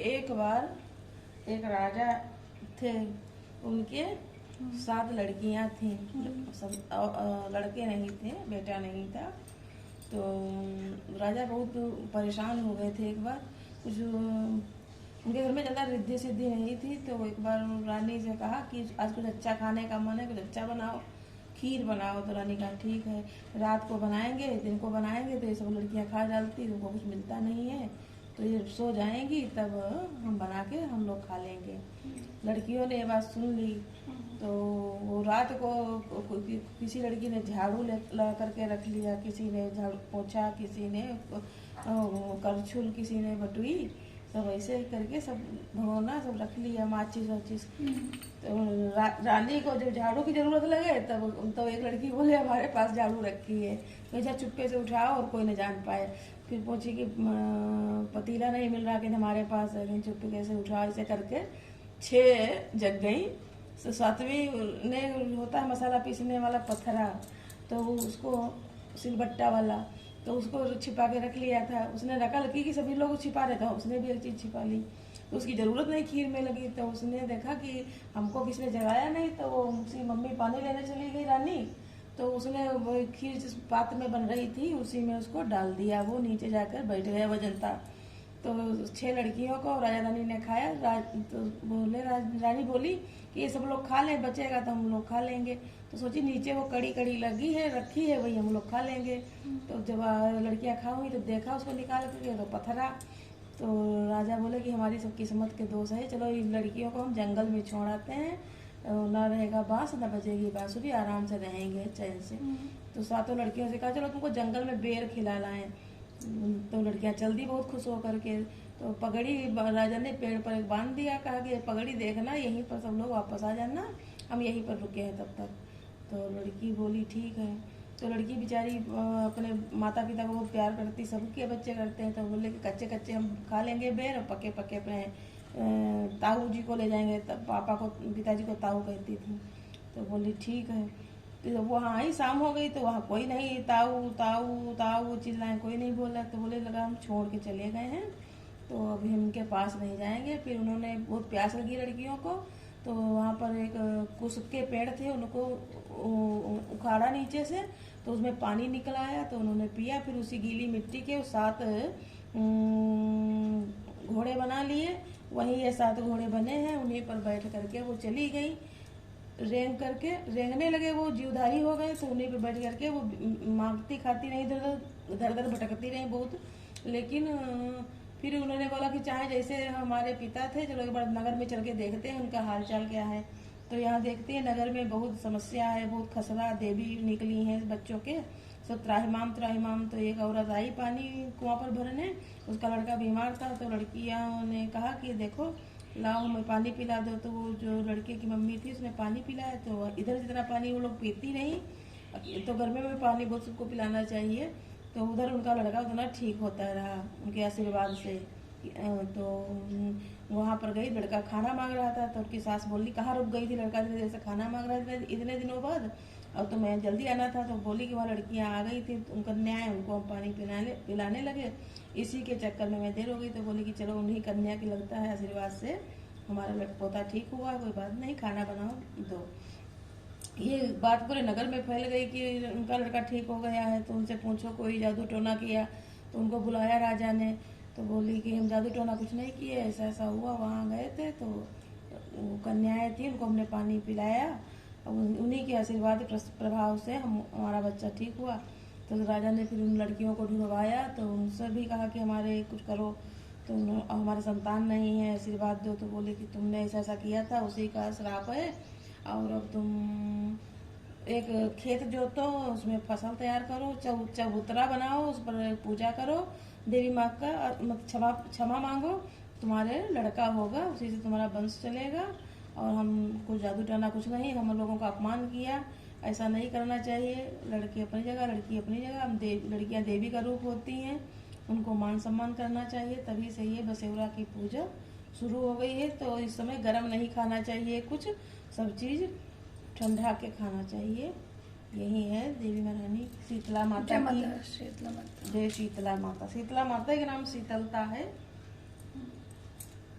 एक बार एक राजा थे, उनके 7 लड़कियां थी, सब लड़के नहीं थे, बेटा नहीं था। तो राजा बहुत परेशान हो गए थे। एक बार कुछ उनके घर में ज़्यादा रिद्धि सिद्धि नहीं थी, तो एक बार रानी से कहा कि आज कुछ अच्छा खाने का मन है, कुछ अच्छा बनाओ, खीर बनाओ। तो रानी कहा ठीक है, रात को बनाएंगे, दिन को बनाएंगे तो ये सब लड़कियां खा डालती, तो उनको कुछ मिलता नहीं है, तो ये सो जाएंगी, तब हम बना के हम लोग खा लेंगे। लड़कियों ने ये बात सुन ली, तो वो रात को किसी लड़की ने झाड़ू ला करके रख लिया, किसी ने झाड़ू पोछा, किसी ने करछुल, किसी ने बटुई, सब ऐसे करके सब भगोना सब रख लिया, माचिस वाचिस। तो रानी को जब झाड़ू की जरूरत लगे तब तो एक लड़की बोले हमारे पास झाड़ू रखी है, वैसा चुपके से उठाओ और कोई न जान पाए। फिर पूछी कि पतीला नहीं मिल रहा कि हमारे पास है, लेकिन चुपके से उठाओ, ऐसे करके 6 जग गई। तो 7वीं ने होता है मसाला पीसने वाला पत्थरा, तो उसको सिलबट्टा वाला, तो उसको छिपा के रख लिया था। उसने नकल की कि सभी लोग छिपा रहे थे, उसने भी एक चीज़ छिपा ली, तो उसकी ज़रूरत नहीं खीर में लगी। तो उसने देखा कि हमको किसने जगाया नहीं, तो वो उसकी मम्मी पानी लेने चली गई रानी, तो उसने वो खीर जिस पात्र में बन रही थी उसी में उसको डाल दिया, वो नीचे जाकर बैठ गया वजंता। तो 6 लड़कियों को राजा रानी ने खाया। तो बोले रानी बोली कि ये सब लोग खा लें, बचेगा तो हम लोग खा लेंगे। तो सोची नीचे वो कड़ी कड़ी लगी है, रखी है, वही हम लोग खा लेंगे। तो जब लड़कियां खाऊंगी तो देखा उसको निकाल करके, तो पत्थरा। तो राजा बोले कि हमारी सब किस्मत के दोष है, चलो इन लड़कियों को हम जंगल में छोड़ाते हैं, ना रहेगा बांस ना बजेगी बांसुरी, आराम से रहेंगे चैन से। तो 7 लड़कियों से कहा चलो तुमको जंगल में बेर खिला लाएं। तो लड़कियां चल दी बहुत खुश होकर के। तो पगड़ी राजा ने पेड़ पर एक बांध दिया, कहा कि पगड़ी देखना, यहीं पर सब लोग वापस आ जाना, हम यहीं पर रुके हैं तब तक। तो लड़की बोली ठीक है। तो लड़की बेचारी अपने माता पिता को बहुत प्यार करती, सबके बच्चे करते हैं, तो बोले कि कच्चे कच्चे हम खा लेंगे बेर, और पके पके अपने ताऊ जी को ले जाएंगे। तब पापा को, पिताजी को ताऊ कहती थी। तो बोली ठीक है। तो वहाँ ही शाम हो गई, तो वहाँ कोई नहीं, ताऊ ताऊ ताऊ चिल्लाए, कोई नहीं बोला। तो बोले लगा हम छोड़ के चले गए हैं, तो अभी हम उनके पास नहीं जाएंगे। फिर उन्होंने बहुत प्यास लगी लड़कियों को, तो वहाँ पर एक कुसुम के पेड़ थे, उनको उखाड़ा नीचे से, तो उसमें पानी निकल आया, तो उन्होंने पिया। फिर उसी गीली मिट्टी के 7 घोड़े बना लिए, वहीं ये 7 घोड़े बने हैं, उन्हीं पर बैठ करके वो चली गई। रेंगने लगे, वो जीवधारी हो गए, तो उन्हीं पे बैठ करके वो मांगती खाती नहीं, इधर उधर भटकती रही बहुत। लेकिन फिर उन्होंने बोला कि चाहे जैसे हमारे पिता थे, चलो एक बार नगर में चल के देखते हैं उनका हाल चाल क्या है। तो यहाँ देखते हैं नगर में बहुत समस्या है, बहुत खसरा देवी निकली हैं बच्चों के, सब त्राहिमाम त्राहिमाम। तो एक औरत आई पानी कुआं पर भरने, उसका लड़का बीमार था, तो लड़कियां ने कहा कि देखो लाओ हमें पानी पिला दो। तो वो जो लड़के की मम्मी थी उसने पानी पिलाया, तो इधर जितना पानी वो लोग पीती नहीं, तो गर्मी में पानी बहुत सबको पिलाना चाहिए, तो उधर उनका लड़का उतना ठीक होता रहा उनके आशीर्वाद से। तो वहाँ पर गई, लड़का खाना मांग रहा था, तो उनकी सास बोली कहाँ रुक गई थी, लड़का इतने देर से खाना मांग रहा था इतने दिनों बाद, और तो मैं जल्दी आना था। तो बोली कि वहाँ लड़कियाँ आ गई थी, तो कन्या है, उनको हम पानी पिलाने लगे, इसी के चक्कर में मैं देर हो गई। तो बोली कि चलो उन्हीं कन्या की लगता है आशीर्वाद से हमारा पोता ठीक हुआ, कोई बात नहीं, खाना बनाओ दो। ये बात पूरे नगर में फैल गई कि उनका लड़का ठीक हो गया है, तो उनसे पूछो कोई जादू टोना किया। तो उनको बुलाया राजा ने, तो बोली कि हम जादू टोना कुछ नहीं किए, ऐसा ऐसा हुआ, वहाँ गए थे, तो कन्याएं थी, उनको हमने पानी पिलाया, उन्हीं के आशीर्वाद प्रभाव से हमारा बच्चा ठीक हुआ। तो राजा ने फिर उन लड़कियों को ढूंढवाया, तो उनसे भी कहा कि हमारे कुछ करो, तो हमारे संतान नहीं है, आशीर्वाद दो। तो बोले कि तुमने ऐसा ऐसा किया था, उसी का श्राप है, और अब तुम एक खेत जोतो, उसमें फसल तैयार करो, चबूतरा बनाओ, उस पर पूजा करो देवी माँ का, क्षमा मांगो, तुम्हारे लड़का होगा, उसी से तुम्हारा वंश चलेगा। और हम कुछ जादू टोना कुछ नहीं, हम लोगों का अपमान किया, ऐसा नहीं करना चाहिए। लड़की अपनी जगह, लड़की अपनी जगह, लड़कियां देवी का रूप होती हैं, उनको मान सम्मान करना चाहिए। तभी से ये बसेवरा की पूजा शुरू हो गई है। तो इस समय गर्म नहीं खाना चाहिए, कुछ सब चीज़ ठंडा के खाना चाहिए। यही है देवी महारानी शीतला माता की, जय शीतला माता। शीतला माता के नाम शीतलता है।